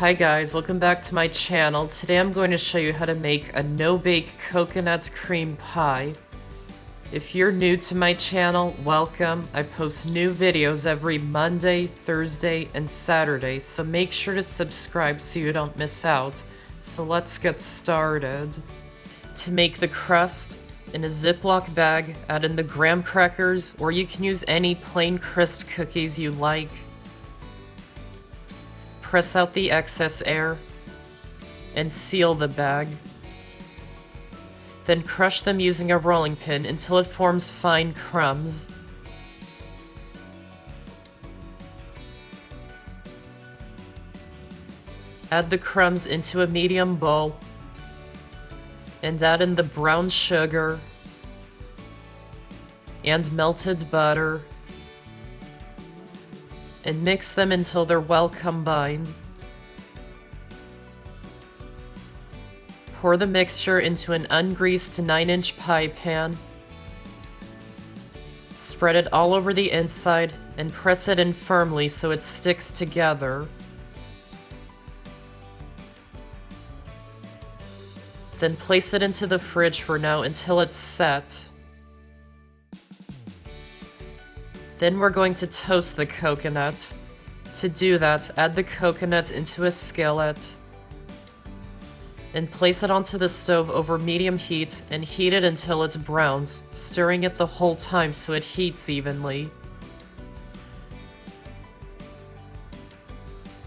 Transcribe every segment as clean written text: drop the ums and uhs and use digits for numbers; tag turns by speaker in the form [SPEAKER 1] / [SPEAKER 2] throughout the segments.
[SPEAKER 1] Hi guys, welcome back to my channel. Today I'm going to show you how to make a no-bake coconut cream pie. If you're new to my channel, welcome. I post new videos every Monday, Thursday, and Saturday, so make sure to subscribe so you don't miss out. So let's get started. To make the crust, in a Ziploc bag, add in the graham crackers, or you can use any plain crisp cookies you like. Press out the excess air and seal the bag. Then crush them using a rolling pin until it forms fine crumbs. Add the crumbs into a medium bowl and add in the brown sugar and melted butter and mix them until they're well combined. Pour the mixture into an ungreased 9-inch pie pan. Spread it all over the inside and press it in firmly so it sticks together. Then place it into the fridge for now until it's set. Then we're going to toast the coconut. To do that, add the coconut into a skillet and place it onto the stove over medium heat and heat it until it browns, stirring it the whole time so it heats evenly.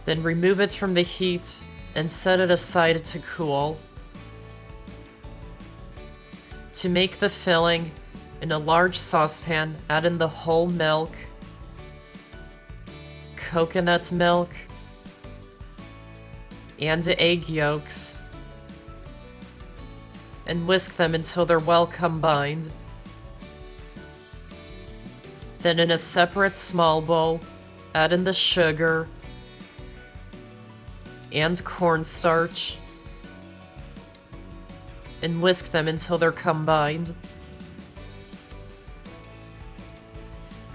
[SPEAKER 1] Then remove it from the heat and set it aside to cool. To make the filling, in a large saucepan, add in the whole milk, coconut milk, and egg yolks, and whisk them until they're well combined. Then in a separate small bowl, add in the sugar and cornstarch, and whisk them until they're combined.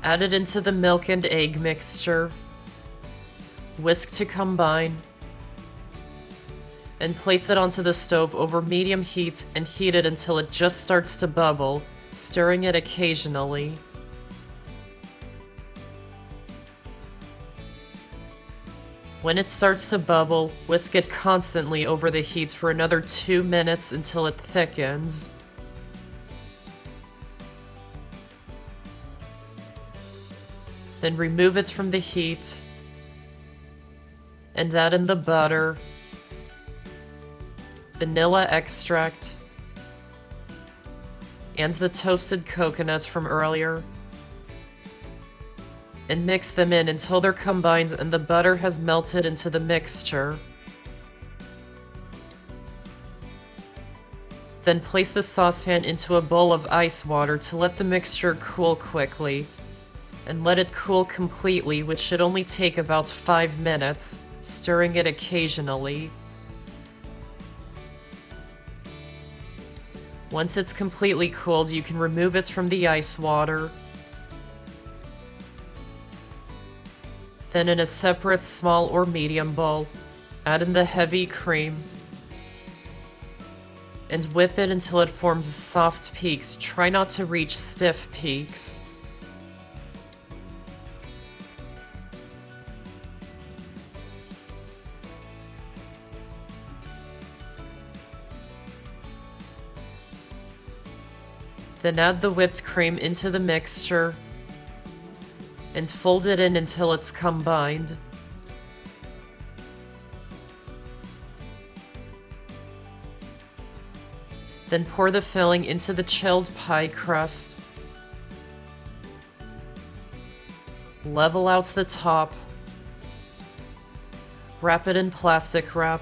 [SPEAKER 1] Add it into the milk and egg mixture. Whisk to combine. And place it onto the stove over medium heat and heat it until it just starts to bubble, stirring it occasionally. When it starts to bubble, whisk it constantly over the heat for another 2 minutes until it thickens. Then remove it from the heat and add in the butter, vanilla extract, and the toasted coconuts from earlier. And mix them in until they're combined and the butter has melted into the mixture. Then place the saucepan into a bowl of ice water to let the mixture cool quickly. And let it cool completely, which should only take about 5 minutes, stirring it occasionally. Once it's completely cooled, you can remove it from the ice water. Then in a separate small or medium bowl, add in the heavy cream and whip it until it forms soft peaks. Try not to reach stiff peaks. Then add the whipped cream into the mixture and fold it in until it's combined. Then pour the filling into the chilled pie crust. Level out the top. Wrap it in plastic wrap.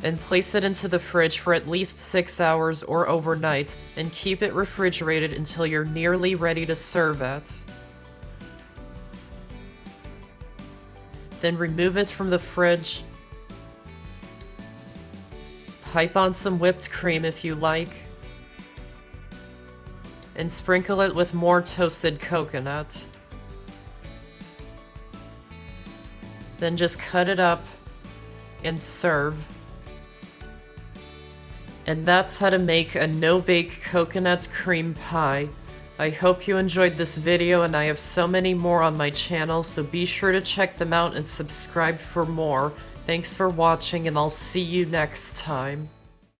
[SPEAKER 1] And place it into the fridge for at least 6 hours or overnight, and keep it refrigerated until you're nearly ready to serve it. Then remove it from the fridge. Pipe on some whipped cream if you like, and sprinkle it with more toasted coconut. Then just cut it up and serve. And that's how to make a no-bake coconut cream pie. I hope you enjoyed this video, and I have so many more on my channel, so be sure to check them out and subscribe for more. Thanks for watching, and I'll see you next time.